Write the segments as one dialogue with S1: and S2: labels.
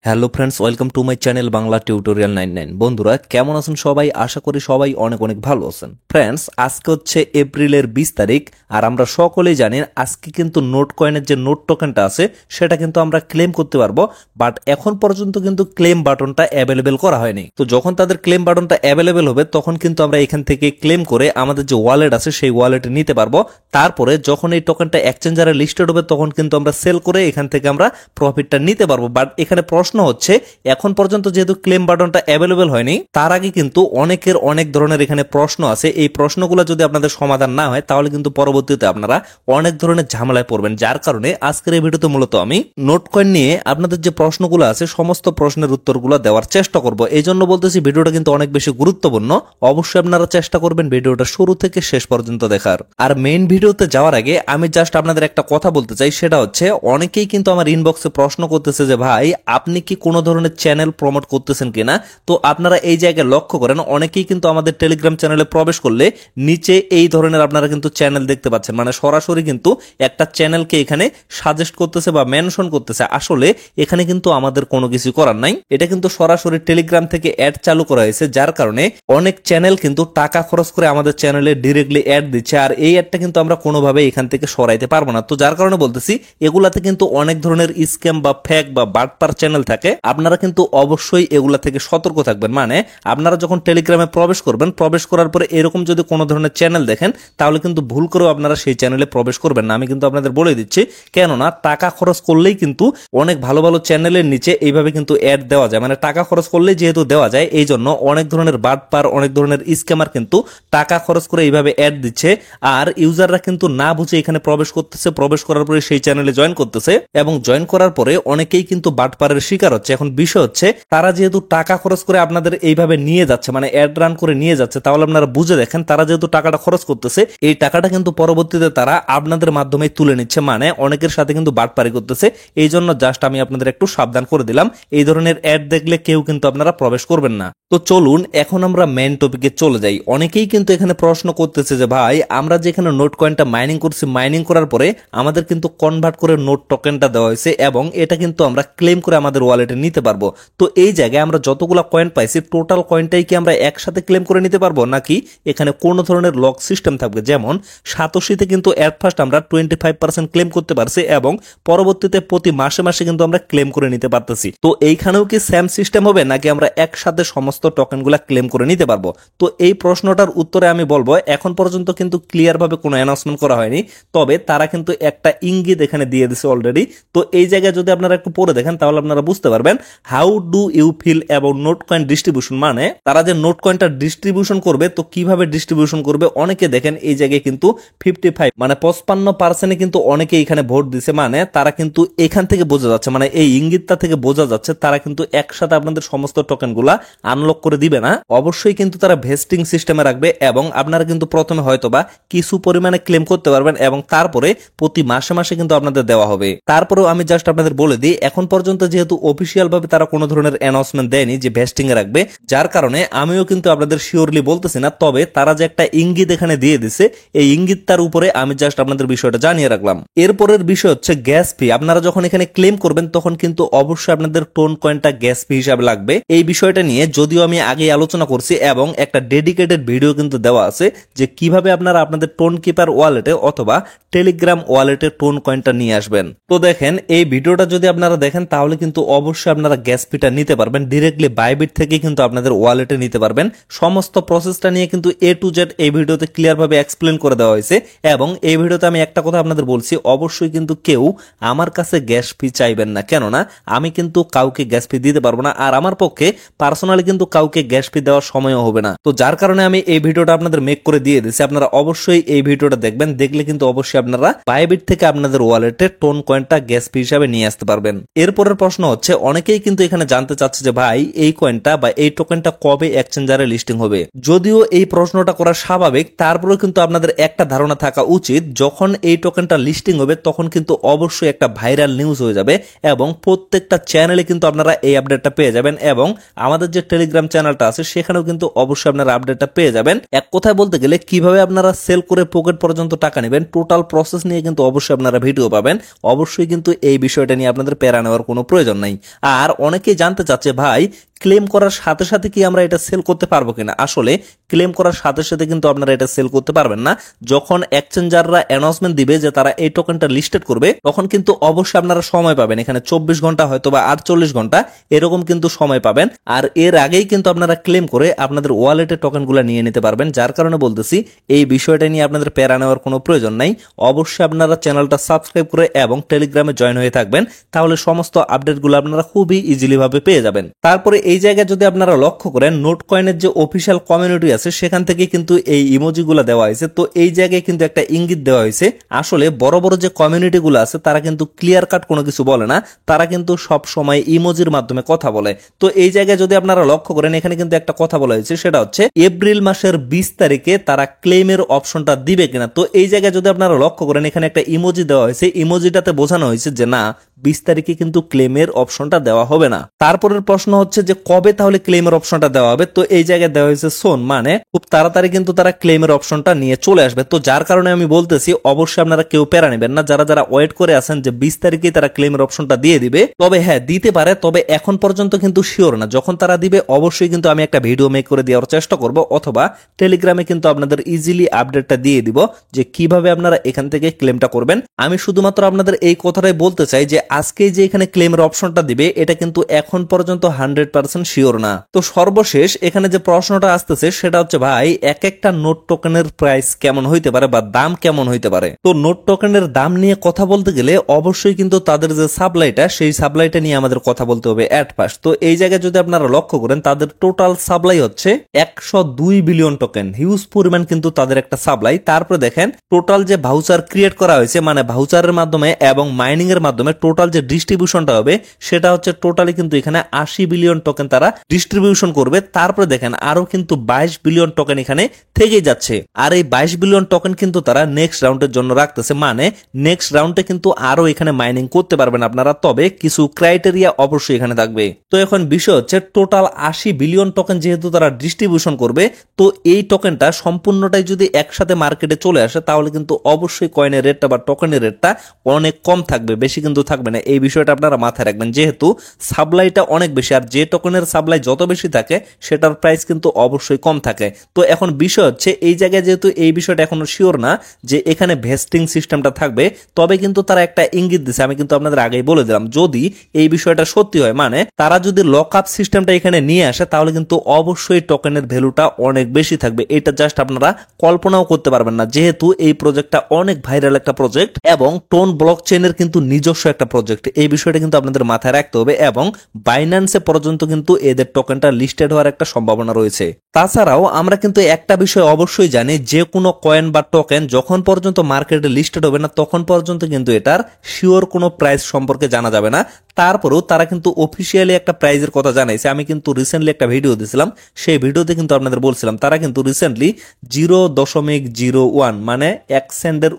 S1: Hello friends, welcome to my channel Bangla tutorial 99। বন্ধুরা কেমন আছেন সবাই? আশা করি সবাই অনেক অনেক ভালো আছেন। ফ্রেন্ডস, আজকে হচ্ছে এপ্রিলের 20 তারিখ, আর আমরা সকলেই জানি আজকে কিন্তু নোট কয়েনের যে নোট টোকেনটা আছে সেটা কিন্তু আমরা ক্লেম করতে পারবো, বাট এখন পর্যন্ত কিন্তু ক্লেম বাটনটা অ্যাভেলেবেল করা হয়নি। তো যখন তাদের ক্লেম বাটনটা অ্যাভেলেবেল হবে তখন কিন্তু আমরা এখান থেকে ক্লেম করে আমাদের যে ওয়ালেট আছে সেই ওয়ালেটে নিতে পারবো। তারপরে যখন এই টোকেনটা এক্সচেঞ্জারে লিস্টেড হবে তখন কিন্তু আমরা সেল করে এখান থেকে আমরা প্রফিটটা নিতে পারবো। বাট এখানে প্রশ্ন হচ্ছে, এখন পর্যন্ত যেহেতু ক্লেম বাটনটা অ্যাভেলেবেল হয়নি, তার আগে কিন্তু অনেকের অনেক ধরনের এখানে প্রশ্ন আছে। এই প্রশ্নগুলো যদি আপনাদের সমাধান না হয় তাহলে কিন্তু পরবর্তীতে আপনারা অনেক ধরনের ঝামেলায় পড়বেন। যার কারণে আজকের এই ভিডিওতে মূলত আমি নোট কয়েন নিয়ে আপনাদের যে প্রশ্নগুলো আছে সমস্ত প্রশ্নের উত্তরগুলো দেওয়ার চেষ্টা করব। এই জন্য বলতেছি ভিডিওটা কিন্তু অনেক বেশি গুরুত্বপূর্ণ। অবশ্যই আপনারা চেষ্টা করবেন ভিডিওটা শুরু থেকে শেষ পর্যন্ত দেখার। আর মেইন ভিডিওতে যাওয়ার আগে আমি জাস্ট আপনাদের একটা কথা বলতে চাই, সেটা হচ্ছে অনেকেই কিন্তু আমার ইনবক্সে প্রশ্ন করতেছে যে ভাই আপনি কি কোনো ধরনের চ্যানেল প্রমোট করতেছেন কিনা। তো আপনারা এই জায়গায় লক্ষ্য করেন, অনেকেই কিন্তু আমাদের টেলিগ্রাম চ্যানেলে প্রবেশ করলে নিচে এই ধরনের আপনারা কিন্তু চ্যানেল দেখতে পাচ্ছেন, মানে সরাসরি কিন্তু একটা চ্যানেলকে এখানে সাজেস্ট করতেছে বা মেনশন করতেছে। আসলে এখানে কিন্তু আমাদের কোনো কিছু করার নাই, এটা কিন্তু সরাসরি টেলিগ্রাম থেকে অ্যাড চালু করা হয়েছে। যার কারণে অনেক চ্যানেল কিন্তু টাকা খরচ করে আমাদের চ্যানেলে ডিরেক্টলি অ্যাড দিচ্ছে, আর এই অ্যাডটা কিন্তু আমরা কোনোভাবে এখান থেকে সরাইতে পারবো না। তো যার কারণে বলতেছি এগুলাতে কিন্তু অনেক ধরনের স্ক্যাম বা ফেক বা বাটপার চ্যানেল থাকে, আপনারা কিন্তু অবশ্যই এগুলা থেকে সতর্ক থাকবেন। মানে আপনারা যখন টেলিগ্রামে প্রবেশ করবেন, প্রবেশ করার পরে এরকম যদি কোনো ধরনের চ্যানেল দেখেন তাহলে কিন্তু ভুল করেও আপনারা সেই চ্যানেলে প্রবেশ করবেন না। আমি কিন্তু আপনাদের বলে দিচ্ছি, কেননা টাকা খরচ করলেই কিন্তু অনেক ভালো ভালো চ্যানেলের নিচে এইভাবে কিন্তু অ্যাড দেওয়া যায়। মানে টাকা খরচ করলেই যেহেতু দেওয়া যায়, এই জন্য অনেক ধরনের বাটপার অনেক ধরনের স্ক্যামার কিন্তু টাকা খরচ করে এইভাবে অ্যাড দিচ্ছে, আর ইউজাররা কিন্তু না বুঝে এখানে প্রবেশ করতেছে। প্রবেশ করার পরে সেই চ্যানেলে জয়েন করতেছে এবং জয়েন করার পরে অনেকেই কিন্তু বাটপারের শিকার হচ্ছে। এখন বিষয় হচ্ছে, তারা যেহেতু টাকা খরচ করে আপনাদের এইভাবে নিয়ে যাচ্ছে, মানে অ্যাড রান করে নিয়ে যাচ্ছে, তাহলে আপনারা বুঝে দেখেন তারা যেহেতু টাকাটা খরচ করতেছে, এই টাকাটা কিন্তু পরবর্তীতে তারা আপনাদের মাধ্যমে তুলে নিচ্ছে, মানে অনেকের সাথে কিন্তু বাটপারি করতেছে। এই জন্য জাস্ট আমি আপনাদের একটু সাবধান করে দিলাম, এই ধরনের অ্যাড দেখলে কেউ কিন্তু আপনারা প্রবেশ করবেন না। তো চলুন এখন আমরা মেইন টপিকে চলে যাই। অনেকেই কিন্তু এখানে প্রশ্ন করতেছে যে ভাই আমরা যে এখানে নোট কয়েনটা মাইনিং করছি, মাইনিং করার পরে আমাদের কিন্তু কনভার্ট করে নোট টোকেনটা দেওয়া হয়েছে এবং এটা কিন্তু আমরা ক্লেম করে আমাদের ওয়ালেটে নিতে পারবো। তো এই জায়গায় আমরা যতগুলো কয়েন পাইছি টোটাল কয়েনটাই কি আমরা একসাথে ক্লেম করে নিতে পারবো, নাকি এখানে কোনো ধরনের লক সিস্টেম থাকবে? যেমন সাতোশিতে কিন্তু এট ফার্স্ট আমরা 25% ক্লেম করতে পারছি এবং পরবর্তীতে প্রতি মাসে মাসে কিন্তু আমরা ক্লেম করে নিতে পারতেছি। তো এইখানেও কি সেম সিস্টেম হবে, নাকি আমরা একসাথে সমস্ত টোকেনগুলা ক্লেম করে নিতে পারবো? তো এই প্রশ্নটার উত্তরে আমি বলবো এখন পর্যন্ত কিন্তু ক্লিয়ার ভাবে কোনো অ্যানাউন্সমেন্ট করা হয়নি, তবে তারা কিন্তু একটা ইঙ্গিত এখানে দিয়ে দিছে অলরেডি। তো এই জায়গায় যদি আপনারা একটু পড়ে দেখেন তাহলে আপনারা বুঝতে পারবেন how do you feel about note coin distribution. মানে তারা যে নোট কয়েনটা ডিস্ট্রিবিউশন করবে, তো কিভাবে ডিস্ট্রিবিউশন করবে। অনেকে দেখেন এই জায়গায় কিন্তু 55 মানে 55% কিন্তু অনেকে এখানে ভোট দিছে, মানে তারা কিন্তু এখান থেকে বোঝা যাচ্ছে, মানে এই ইঙ্গিতটা থেকে বোঝা যাচ্ছে তারা কিন্তু একসাথে আপনাদের সমস্ত টোকেনগুলা আনলক করে দিবে না। অবশ্যই কিন্তু তারা ভেস্টিং সিস্টেমে রাখবে এবং আপনারা কিন্তু প্রথমে হয়তোবা কিছু পরিমাণে ক্লেম করতে পারবেন এবং তারপরে প্রতি মাসে মাসে কিন্তু আপনাদের দেওয়া হবে। তারপরেও আমি জাস্ট আপনাদের বলে দিই, এখন পর্যন্ত যেহেতু অফিসিয়াল ভাবে তারা কোনো ধরনের অ্যানাউন্সমেন্ট দেয়নি যে ভেস্টিং এ রাখবে, যার কারণে আমিও কিন্তু আপনাদের শিওরলি বলতেছি না, তবে তারা যে একটা ইঙ্গিত এখানে দিয়ে দিছে এই ইঙ্গিতটার উপরে আমি জাস্ট আপনাদের বিষয়টা জানিয়ে রাখলাম। এরপরের বিষয় হচ্ছে গ্যাস ফি। আপনারা যখন এখানে ক্লেম করবেন তখন কিন্তু অবশ্যই আপনাদের টোন কয়েনটা গ্যাস ফি হিসাবে লাগবে। এই বিষয়টা নিয়ে যদিও আমি আগে আলোচনা করছি এবং একটা ডেডিকেটেড ভিডিও কিন্তু দেওয়া আছে যে কিভাবে আপনারা আপনাদের টোন কিপার ওয়ালেটে অথবা টেলিগ্রাম ওয়ালেটে টোন কয়েনটা নিয়ে আসবেন। তো দেখেন এই ভিডিওটা যদি আপনারা দেখেন তাহলে কিন্তু অবশ্যই আপনারা গ্যাস ফিটা নিতে পারবেন, ডিরেক্টলি বাইবিট থেকে কিন্তু আপনাদের ওয়ালেটে নিতে পারবেন। সমস্ত প্রসেসটা নিয়ে কিন্তু এ টু জেড এই ভিডিওতে ক্লিয়ার ভাবে এক্সপ্লেন করে দেওয়া হয়েছে এবং এই ভিডিওতে আমি একটা কথা আপনাদের বলছি, অবশ্যই কিন্তু কেউ আমার কাছে গ্যাস ফি চাইবেন না, কেননা আমি কিন্তু কাউকে গ্যাস ফি দিতে পারবো না, আর আমার পক্ষে পার্সোনালি কিন্তু কাউকে গ্যাস ফি দেওয়ার সময়ও হবে না। তো যার কারণে আমি এই ভিডিওটা আপনাদের মেক করে দিয়ে দিচ্ছি, আপনারা অবশ্যই এই ভিডিওটা দেখবেন, দেখলে কিন্তু অবশ্যই আপনারা বাইবিট থেকে আপনাদের ওয়ালেটে টোন কয়েনটা গ্যাস ফি হিসাবে নিয়ে আসতে পারবেন। এরপরের প্রশ্ন হচ্ছে, অনেকেই কিন্তু এখানে জানতে চাচ্ছে যে ভাই এই কয়েনটা বা এই টোকেনটা কবে এক্সচেঞ্জারে লিস্টিং হবে। যদিও এই প্রশ্নটা করা স্বাভাবিক, তারপরেও কিন্তু আপনাদের একটা ধারণা থাকা উচিত, যখন এই টোকেনটা লিস্টিং হবে তখন কিন্তু অবশ্যই একটা ভাইরাল নিউজ হয়ে যাবে এবং প্রত্যেকটা চ্যানেলে কিন্তু আপনারা এই আপডেটটা পেয়ে যাবেন এবং আমাদের যে টেলিগ্রাম চ্যানেলটা আছে সেখানেও কিন্তু অবশ্যই আপনারা আপডেটটা পেয়ে যাবেন। এক কথায় বলতে গেলে কিভাবে আপনারা সেল করে পকেট পর্যন্ত টাকা নেবেন টোটাল প্রসেস নিয়ে কিন্তু অবশ্যই আপনারা ভিডিও পাবেন। অবশ্যই কিন্তু এই বিষয়টা নিয়ে আপনাদের প্যারা নেওয়ার কোনো প্রয়োজন নাই। আর অনেকেই জানতে চাচ্ছে ভাই ক্লেম করার সাথে সাথে কি আমরা এটা সেল করতে পারবো কিনা। আসলে ক্লেম করার সাথে সাথে কিন্তু আপনারা এটা সেল করতে পারবেন না। যখন এক্সচেঞ্জাররা অ্যানাউন্সমেন্ট দিবে যে তারা এই টোকেনটা লিস্টেড করবে, তখন কিন্তু অবশ্যই আপনারা সময় পাবেন, এখানে 24 ঘন্টা হয়তো বা 48 ঘন্টা এরকম কিন্তু সময় পাবেন। আর এর আগেই কিন্তু আপনারা ক্লেম করে আপনাদের ওয়ালেটের টোকেনগুলো নিয়ে নিতে পারবেন। যার কারণে বলতেছি এই বিষয়টা নিয়ে আপনাদের প্যারা নেওয়ার কোনো প্রয়োজন নাই। অবশ্যই আপনারা চ্যানেলটা সাবস্ক্রাইব করে এবং টেলিগ্রামে জয়েন হয়ে থাকবেন, তাহলে সমস্ত আপডেটগুলো আপনারা খুবই ইজিলি ভাবে পেয়ে যাবেন। তারপরে এই জায়গায় যদি আপনারা লক্ষ্য করেন, নোট কয়েনের যে অফিসিয়াল কমিউনিটি আছে সেখান থেকে কিন্তু এই ইমোজিগুলো দেওয়া হয়েছে। তো এই জায়গায় কিন্তু একটা ইঙ্গিত দেওয়া হয়েছে, আসলে বড় বড় যে কমিউনিটিগুলো আছে তারা কিন্তু ক্লিয়ার কাট কোনো কিছু বলে না, তারা কিন্তু সব সময় ইমোজির মাধ্যমে কথা বলে। তো এই জায়গায় যদি আপনারা লক্ষ্য করেন, এখানে কিন্তু একটা কথা বলা হয়েছে, সেটা হচ্ছে এপ্রিল মাসের 20 তারিখে তারা ক্লেমের অপশনটা দিবে কিনা। তো এই জায়গায় যদি আপনারা লক্ষ্য করেন, এখানে একটা ইমোজি দেওয়া হয়েছে, ইমোজিটাতে বোঝানো হয়েছে যে না, 20 তারিখে কিন্তু ক্লেমের অপশনটা দেওয়া হবে না। তারপরের প্রশ্ন হচ্ছে যে কবে তাহলে ক্লেমের অপশনটা দেওয়া হবে। তো এই জায়গায় দেওয়া হয়েছে সোন, মানে খুব তাড়াতাড়ি কিন্তু তারা ক্লেমের অপশনটা নিয়ে চলে আসবে। তো যার কারণে আমি বলতেছি অবশ্যই আপনারা কেউ প্যারা নেবেন না, যারা যারা ওয়েট করে আছেন যে 20 তারিখে তারা ক্লেমের অপশনটা দিয়ে দিবে। তবে হ্যাঁ, দিতে পারে, তবে এখন পর্যন্ত কিন্তু শিওর না। যখন তারা দিবে অবশ্যই কিন্তু আমি একটা ভিডিও মেক করে দেওয়ার চেষ্টা করব, অথবা টেলিগ্রামে কিন্তু আপনাদের ইজিলি আপডেটটা দিয়ে দিব যে কিভাবে আপনারা এখান থেকে ক্লেমটা করবেন। আমি শুধুমাত্র আপনাদের এই কথাটাই বলতে চাই যে আজকে যে এখানে ক্লেমের অপশনটা দিবে এটা কিন্তু এখন পর্যন্ত 100% শিওর না। তো সর্বশেষ এখানে যে প্রশ্নটা আসতেছে সেটা হচ্ছে ভাই এক একটা নোট টোকেনের প্রাইস কেমন হইতে পারে বা দাম কেমন হইতে পারে। তো নোট টোকেনের দাম নিয়ে কথা বলতে গেলে অবশ্যই কিন্তু তাদের যে সাপ্লাইটা, সেই সাপ্লাইটা নিয়ে আমাদের কথা বলতে হবে অ্যাট ফার্স্ট। তো এই জায়গায় যদি আপনারা লক্ষ্য করেন, তাদের টোটাল সাপ্লাই হচ্ছে 102 বিলিয়ন টোকেন, হিউজ পরিমাণ কিন্তু তাদের একটা সাপ্লাই। তারপরে দেখেন টোটাল যে ভাউচার ক্রিয়েট করা হয়েছে, মানে ভাউচারের মাধ্যমে এবং মাইনিং এর মাধ্যমে টোটাল যে ডিস্ট্রিবিউশনটা হবে সেটা হচ্ছে টোটালি কিন্তু এখানে 80 বিলিয়ন টোকেন তারা ডিস্ট্রিবিউশন করবে। তারপরে দেখেন আরো কিন্তু 22 বিলিয়ন টোকেন এখানে থেকেই যাচ্ছে। আর এই 22 বিলিয়ন টোকেন কিন্তু তারা নেক্সট রাউন্ডের জন্য রাখতেছে, মানে নেক্সট রাউন্ডে কিন্তু আরো এখানে মাইনিং করতে পারবেন আপনারা, তবে কিছু ক্রাইটেরিয়া অবশ্যই এখানে থাকবে। তো এখন বিষয় হচ্ছে টোটাল 80 বিলিয়ন টোকেন যেহেতু তারা ডিস্ট্রিবিউশন করবে, তো এই টোকেনটা সম্পূর্ণটাই যদি একসাথে মার্কেটে চলে আসে তাহলে কিন্তু অবশ্যই কয়েনের রেটটা বা টোকেনের রেটটা অনেক কম থাকবে, বেশি কিন্তু থাকবে না। এই বিষয়টা আপনারা মাথায় রাখবেন, যেহেতু সাপ্লাইটা অনেক বেশি, আর যে টোকেনের সাপ্লাই যত বেশি থাকে সেটার প্রাইস কিন্তু অবশ্যই কম থাকে। তো এখন বিষয় হচ্ছে এই জায়গায় যেহেতু এই বিষয়টা এখনো শিওর না যে এখানে ভেস্টিং সিস্টেমটা থাকবে, তবে কিন্তু তারা একটা ইঙ্গিত দিচ্ছে, আমি কিন্তু আপনাদের আগেই বলে দিলাম, যদি এই বিষয়টা সত্যি হয়, মানে তারা যদি লক আপ সিস্টেমটা এখানে নিয়ে আসে তাহলে কিন্তু অবশ্যই টোকেনের ভ্যালুটা অনেক বেশি থাকবে। এটা জাস্ট আপনারা কল্পনাও করতে পারবেন না, যেহেতু এই প্রজেক্টটা অনেক ভাইরাল একটা প্রজেক্ট এবং টোন ব্লক চেইনের কিন্তু নিজস্ব একটা প্রজেক্ট। এই বিষয়টা কিন্তু আপনাদের মাথায় রাখতে হবে, এবং বাইন্যান্সে পর্যন্ত কিন্তু এদের টোকেনটা লিস্টেড হওয়ার একটা সম্ভাবনা রয়েছে। তাছাড়াও আমরা কিন্তু একটা বিষয় অবশ্যই জানি, যে কোনো কয়েন বা টোকেন যখন পর্যন্ত মার্কেটে লিস্টেড হবে না তখন পর্যন্ত কিন্তু এটার শিওর কোনো প্রাইস সম্পর্কে জানা যাবে না। তারপরেও তারা কিন্তু অফিসিয়ালি একটা প্রাইজের কথা জানাইছে। আমি কিন্তু রিসেন্টলি একটা ভিডিও দিয়েছিলাম, সেই ভিডিওতে কিন্তু আপনাদের বলছিলাম তারা কিন্তু রিসেন্টলি 0.01 মানে 1 সেন্টের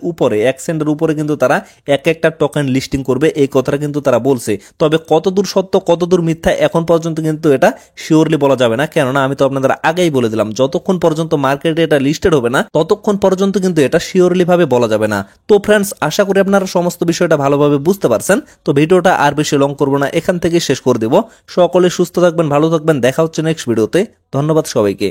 S1: উপরে কিন্তু তারা এক একটা টোকেন লিস্টিং করবে, এই কথাটা কিন্তু তারা বলছে। তবে কতদূর সত্য কতদূর মিথ্যা এখন পর্যন্ত কিন্তু এটা শিওরলি বলা যাবে না, কেননা আমি তো আপনাদের আগেই বলে দিলাম যতক্ষণ পর্যন্ত মার্কেটে এটা লিস্টেড হবে না ততক্ষণ পর্যন্ত কিন্তু এটা শিওরলি ভাবে বলা যাবে না। তো ফ্রেন্ডস, আশা করি আপনারা সমস্ত বিষয়টা ভালোভাবে বুঝতে পারছেন। তো ভিডিওটা আর বেশি লং করবো না, এখান থেকে শেষ করে দেব। সকলে সুস্থ থাকবেন, ভালো থাকবেন, দেখা হচ্ছে নেক্সট ভিডিওতে। ধন্যবাদ সবাইকে।